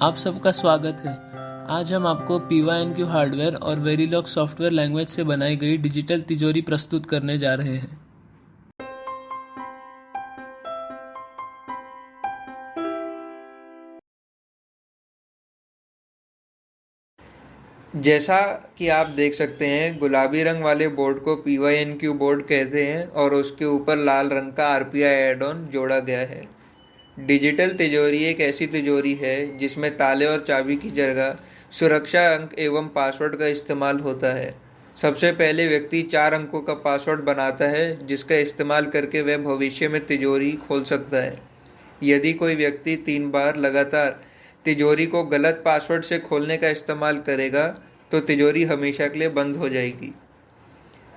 आप सबका स्वागत है। आज हम आपको PYNQ हार्डवेयर और वेरिलॉग सॉफ्टवेयर लैंग्वेज से बनाई गई डिजिटल तिजोरी प्रस्तुत करने जा रहे हैं। जैसा कि आप देख सकते हैं, गुलाबी रंग वाले बोर्ड को PYNQ बोर्ड कहते हैं और उसके ऊपर लाल रंग का RPI एड ऑन जोड़ा गया है। डिजिटल तिजोरी एक ऐसी तिजोरी है जिसमें ताले और चाबी की जगह सुरक्षा अंक एवं पासवर्ड का इस्तेमाल होता है। सबसे पहले व्यक्ति 4 अंकों का पासवर्ड बनाता है, जिसका इस्तेमाल करके वह भविष्य में तिजोरी खोल सकता है। यदि कोई व्यक्ति 3 बार लगातार तिजोरी को गलत पासवर्ड से खोलने का इस्तेमाल करेगा तो तिजोरी हमेशा के लिए बंद हो जाएगी।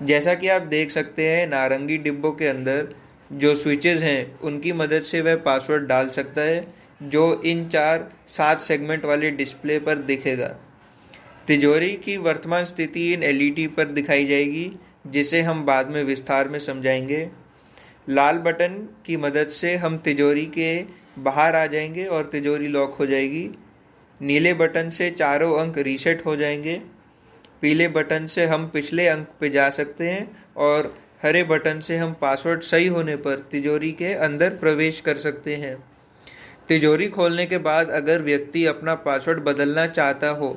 जैसा कि आप देख सकते हैं, नारंगी डिब्बों के अंदर जो स्विचेस हैं उनकी मदद से वह पासवर्ड डाल सकता है, जो इन 4-7 सेगमेंट वाले डिस्प्ले पर दिखेगा। तिजोरी की वर्तमान स्थिति इन LED पर दिखाई जाएगी, जिसे हम बाद में विस्तार में समझाएंगे। लाल बटन की मदद से हम तिजोरी के बाहर आ जाएंगे और तिजोरी लॉक हो जाएगी। नीले बटन से चारों अंक रीसेट हो जाएंगे। पीले बटन से हम पिछले अंक पे जा सकते हैं और हरे बटन से हम पासवर्ड सही होने पर तिजोरी के अंदर प्रवेश कर सकते हैं। तिजोरी खोलने के बाद अगर व्यक्ति अपना पासवर्ड बदलना चाहता हो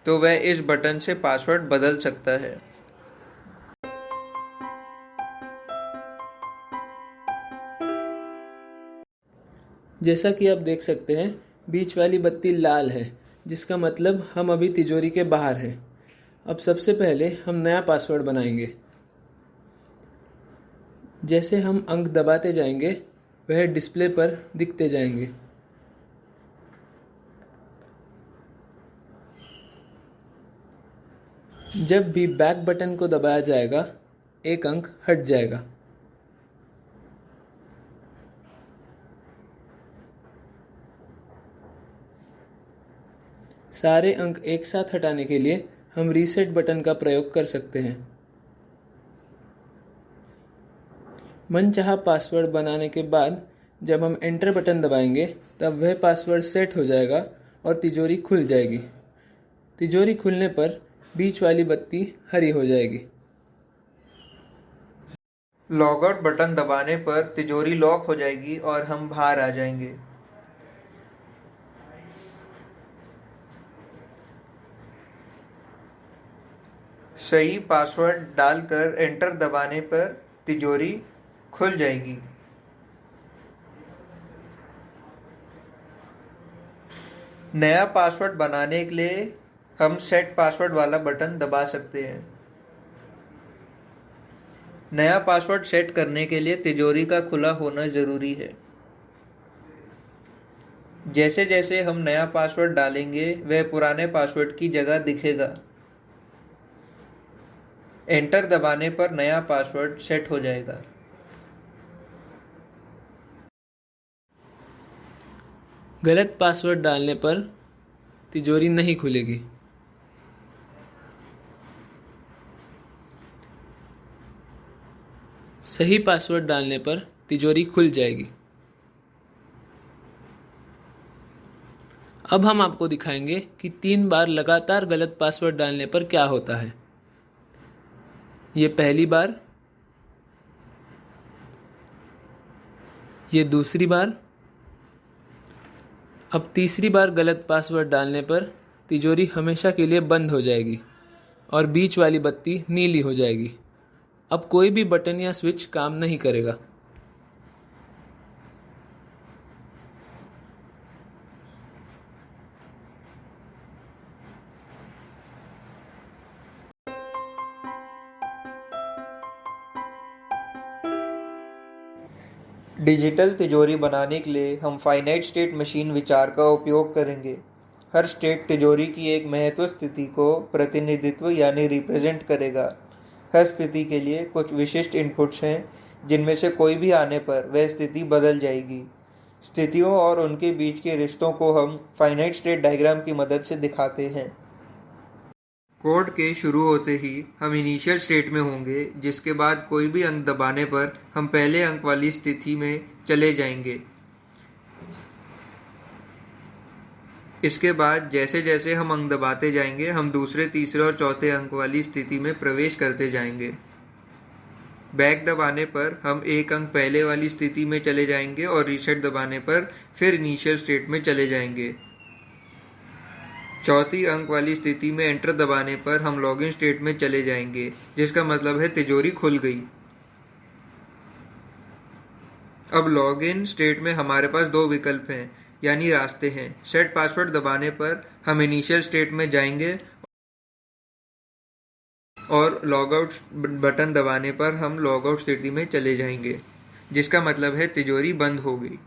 तो वह इस बटन से पासवर्ड बदल सकता है। जैसा कि आप देख सकते हैं, बीच वाली बत्ती लाल है, जिसका मतलब हम अभी तिजोरी के बाहर हैं। अब सबसे पहले हम नया पासवर्ड बनाएंगे। जैसे हम अंक दबाते जाएंगे, वह डिस्प्ले पर दिखते जाएंगे। जब भी बैक बटन को दबाया जाएगा, एक अंक हट जाएगा। सारे अंक एक साथ हटाने के लिए हम रीसेट बटन का प्रयोग कर सकते हैं। मनचाहा पासवर्ड बनाने के बाद जब हम एंटर बटन दबाएंगे, तब वह पासवर्ड सेट हो जाएगा और तिजोरी खुल जाएगी। तिजोरी खुलने पर बीच वाली बत्ती हरी हो जाएगी। लॉगआउट बटन दबाने पर तिजोरी लॉक हो जाएगी और हम बाहर आ जाएंगे। सही पासवर्ड डालकर एंटर दबाने पर तिजोरी खुल जाएगी। नया पासवर्ड बनाने के लिए हम सेट पासवर्ड वाला बटन दबा सकते हैं। नया पासवर्ड सेट करने के लिए तिजोरी का खुला होना जरूरी है। जैसे जैसे हम नया पासवर्ड डालेंगे, वह पुराने पासवर्ड की जगह दिखेगा। एंटर दबाने पर नया पासवर्ड सेट हो जाएगा। गलत पासवर्ड डालने पर तिजोरी नहीं खुलेगी। सही पासवर्ड डालने पर तिजोरी खुल जाएगी। अब हम आपको दिखाएंगे कि 3 बार लगातार गलत पासवर्ड डालने पर क्या होता है। ये पहली बार, ये दूसरी बार। अब तीसरी बार गलत पासवर्ड डालने पर तिजोरी हमेशा के लिए बंद हो जाएगी और बीच वाली बत्ती नीली हो जाएगी। अब कोई भी बटन या स्विच काम नहीं करेगा। डिजिटल तिजोरी बनाने के लिए हम फाइनाइट स्टेट मशीन विचार का उपयोग करेंगे। हर स्टेट तिजोरी की एक महत्व स्थिति को प्रतिनिधित्व यानी रिप्रेजेंट करेगा। हर स्थिति के लिए कुछ विशिष्ट इनपुट्स हैं, जिनमें से कोई भी आने पर वह स्थिति बदल जाएगी। स्थितियों और उनके बीच के रिश्तों को हम फाइनाइट स्टेट डायग्राम की मदद से दिखाते हैं। कोड के शुरू होते ही हम इनिशियल स्टेट में होंगे, जिसके बाद कोई भी अंक दबाने पर हम पहले अंक वाली स्थिति में चले जाएंगे। इसके बाद जैसे जैसे हम अंक दबाते जाएंगे हम दूसरे, तीसरे और चौथे अंक वाली स्थिति में प्रवेश करते जाएंगे। बैक दबाने पर हम एक अंक पहले वाली स्थिति में चले जाएंगे और रीसेट दबाने पर फिर इनिशियल स्टेट में चले जाएंगे। चौथी अंक वाली स्थिति में एंटर दबाने पर हम लॉगिन स्टेट में चले जाएंगे, जिसका मतलब है तिजोरी खुल गई। अब लॉगिन स्टेट में हमारे पास दो विकल्प हैं, यानी रास्ते हैं। सेट पासवर्ड दबाने पर हम इनिशियल स्टेट में जाएंगे और लॉगआउट बटन दबाने पर हम लॉगआउट स्थिति में चले जाएंगे, जिसका मतलब है तिजोरी बंद हो गई।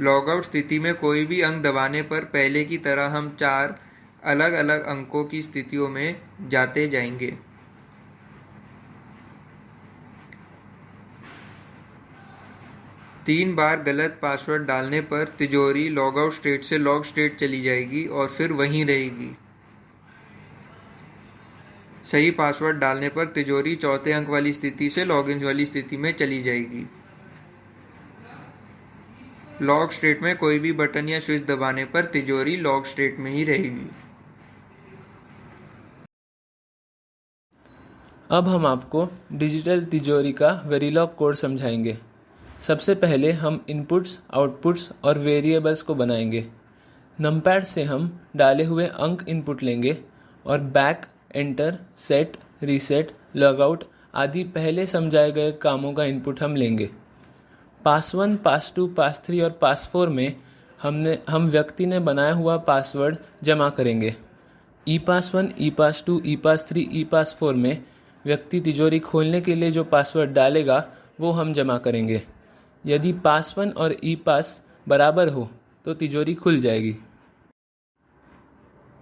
लॉगआउट स्थिति में कोई भी अंक दबाने पर पहले की तरह हम 4 अलग अलग अंकों की स्थितियों में जाते जाएंगे। तीन बार गलत पासवर्ड डालने पर तिजोरी लॉगआउट स्टेट से लॉग स्टेट चली जाएगी और फिर वहीं रहेगी। सही पासवर्ड डालने पर तिजोरी चौथे अंक वाली स्थिति से लॉगिन वाली स्थिति में चली जाएगी। लॉग स्टेट में कोई भी बटन या स्विच दबाने पर तिजोरी लॉग स्टेट में ही रहेगी। अब हम आपको डिजिटल तिजोरी का वेरिलॉग कोड समझाएंगे। सबसे पहले हम इनपुट्स, आउटपुट्स और वेरिएबल्स को बनाएंगे। नमपैड से हम डाले हुए अंक इनपुट लेंगे और back, enter, set, reset, logout आदि पहले समझाए गए कामों का इनपुट हम लेंगे। पास 1, पास 2, पास 3 और पास 4 में हम व्यक्ति ने बनाया हुआ पासवर्ड जमा करेंगे। ई पास 1, ई पास 2, ई पास 3, ई पास 4 में व्यक्ति तिजोरी खोलने के लिए जो पासवर्ड डालेगा वो हम जमा करेंगे। यदि पास 1 और ई पास बराबर हो तो तिजोरी खुल जाएगी।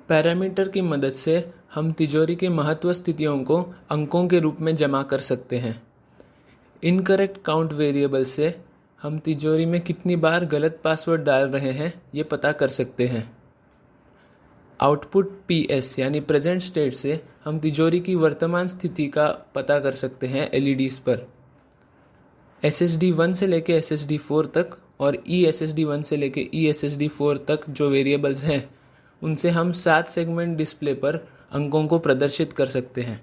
पैरामीटर की मदद से हम तिजोरी के महत्व स्थितियों को अंकों के रूप में जमा कर सकते हैं। इनकरेक्ट काउंट वेरिएबल से हम तिजोरी में कितनी बार गलत पासवर्ड डाल रहे हैं ये पता कर सकते हैं। आउटपुट PS यानी प्रेजेंट स्टेट से हम तिजोरी की वर्तमान स्थिति का पता कर सकते हैं LEDs पर। SSD 1 से लेकर SSD 4 तक और eSSD 1 से लेकर eSSD 4 तक जो वेरिएबल्स हैं उनसे हम 7 सेगमेंट डिस्प्ले पर अंकों को प्रदर्शित कर सकते हैं।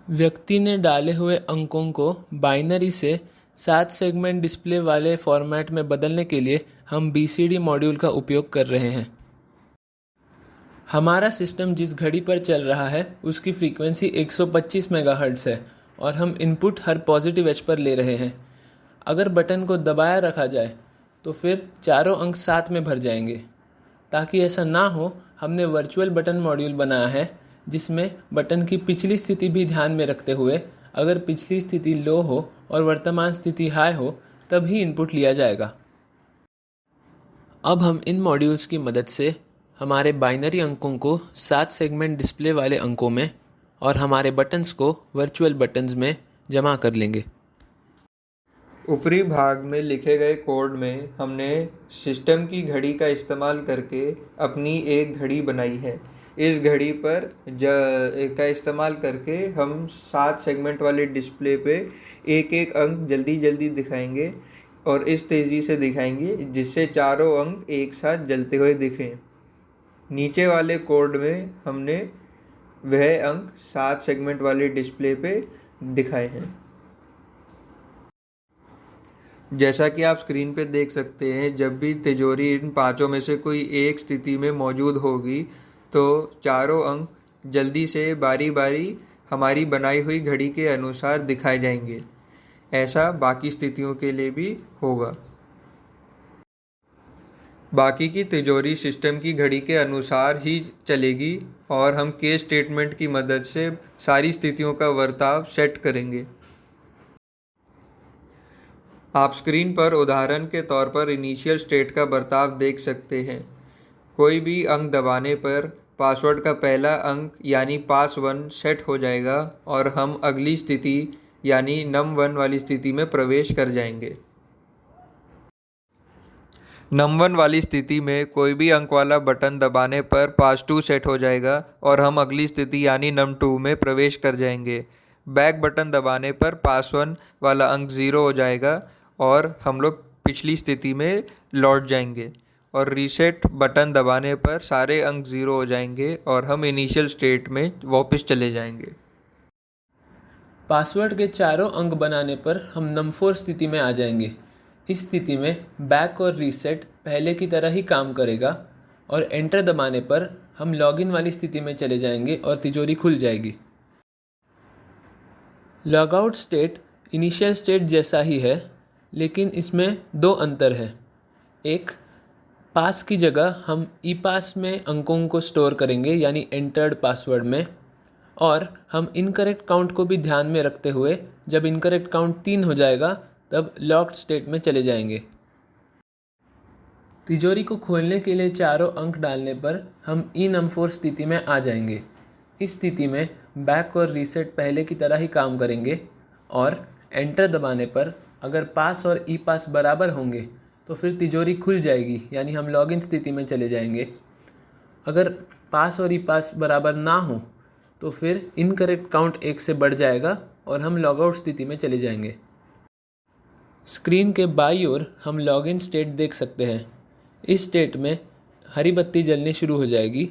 व्यक्ति ने डाले हुए अंकों को बाइनरी से 7 सेगमेंट डिस्प्ले वाले फॉर्मेट में बदलने के लिए हम BCD मॉड्यूल का उपयोग कर रहे हैं। हमारा सिस्टम जिस घड़ी पर चल रहा है उसकी फ्रीक्वेंसी 125 मेगाहर्ट्ज़ है और हम इनपुट हर पॉजिटिव एज पर ले रहे हैं। अगर बटन को दबाया रखा जाए तो फिर चारों अंक साथ में भर जाएंगे। ताकि ऐसा ना हो, हमने वर्चुअल बटन मॉड्यूल बनाया है जिसमें बटन की पिछली स्थिति भी ध्यान में रखते हुए अगर पिछली स्थिति लो हो और वर्तमान स्थिति हाई हो तब ही इनपुट लिया जाएगा। अब हम इन मॉड्यूल्स की मदद से हमारे बाइनरी अंकों को 7 सेगमेंट डिस्प्ले वाले अंकों में और हमारे बटन्स को वर्चुअल बटन्स में जमा कर लेंगे। ऊपरी भाग में लिखे गए कोड में हमने सिस्टम की घड़ी का इस्तेमाल करके अपनी एक घड़ी बनाई है। इस घड़ी पर का इस्तेमाल करके हम 7 सेगमेंट वाले डिस्प्ले पे एक एक अंक जल्दी जल्दी दिखाएंगे और इस तेज़ी से दिखाएंगे जिससे चारों अंक एक साथ जलते हुए दिखें। नीचे वाले कोड में हमने वह अंक 7 सेगमेंट वाले डिस्प्ले पे दिखाए हैं। जैसा कि आप स्क्रीन पे देख सकते हैं, जब भी तिजोरी इन पांचों में से कोई एक स्थिति में मौजूद होगी तो चारों अंक जल्दी से बारी बारी हमारी बनाई हुई घड़ी के अनुसार दिखाए जाएंगे। ऐसा बाकी स्थितियों के लिए भी होगा। बाकी की तिजोरी सिस्टम की घड़ी के अनुसार ही चलेगी और हम केस स्टेटमेंट की मदद से सारी स्थितियों का वर्ताव सेट करेंगे। आप स्क्रीन पर उदाहरण के तौर पर इनिशियल स्टेट का बर्ताव देख सकते हैं। कोई भी अंक दबाने पर पासवर्ड का पहला अंक यानी पास 1 सेट हो जाएगा और हम अगली स्थिति यानी num1 वाली स्थिति में प्रवेश कर जाएंगे। num1 वाली स्थिति में कोई भी अंक वाला बटन दबाने पर पास 2 सेट हो जाएगा और हम अगली स्थिति यानी num2 में प्रवेश कर जाएंगे। बैक बटन दबाने पर पास 1 वाला अंक 0 हो जाएगा और हम लोग पिछली स्थिति में लौट जाएंगे। और रीसेट बटन दबाने पर सारे अंक 0 हो जाएंगे और हम इनिशियल स्टेट में वापस चले जाएंगे। पासवर्ड के चारों अंक बनाने पर हम नम4 स्थिति में आ जाएंगे। इस स्थिति में बैक और रीसेट पहले की तरह ही काम करेगा और एंटर दबाने पर हम लॉगिन वाली स्थिति में चले जाएंगे और तिजोरी खुल जाएगी। लॉगआउट स्टेट इनिशियल स्टेट जैसा ही है, लेकिन इसमें दो अंतर है। एक, पास की जगह हम ई पास में अंकों को स्टोर करेंगे, यानी एंटर्ड पासवर्ड में, और हम इनकरेक्ट काउंट को भी ध्यान में रखते हुए जब इनकरेक्ट काउंट 3 हो जाएगा तब लॉक्ड स्टेट में चले जाएंगे। तिजोरी को खोलने के लिए चारों अंक डालने पर हम ई नम4 स्थिति में आ जाएंगे। इस स्थिति में बैक और रीसेट पहले की तरह ही काम करेंगे और एंटर दबाने पर अगर पास और ई पास बराबर होंगे तो फिर तिजोरी खुल जाएगी, यानी हम लॉगिन स्थिति में चले जाएंगे। अगर पास और ई पास बराबर ना हो तो फिर इनकरेक्ट काउंट 1 से बढ़ जाएगा और हम लॉगआउट स्थिति में चले जाएंगे। स्क्रीन के बाईं ओर हम लॉगिन स्टेट देख सकते हैं। इस स्टेट में हरी बत्ती जलनी शुरू हो जाएगी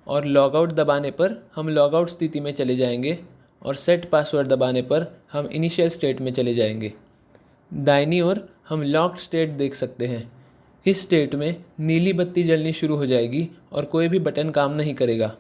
और लॉगआउट दबाने पर हम लॉगआउट स्थिति में चले जाएंगे और सेट पासवर्ड दबाने पर हम इनिशियल स्टेट में चले जाएंगे। दाहिनी ओर हम लॉक्ड स्टेट देख सकते हैं। इस स्टेट में नीली बत्ती जलनी शुरू हो जाएगी और कोई भी बटन काम नहीं करेगा।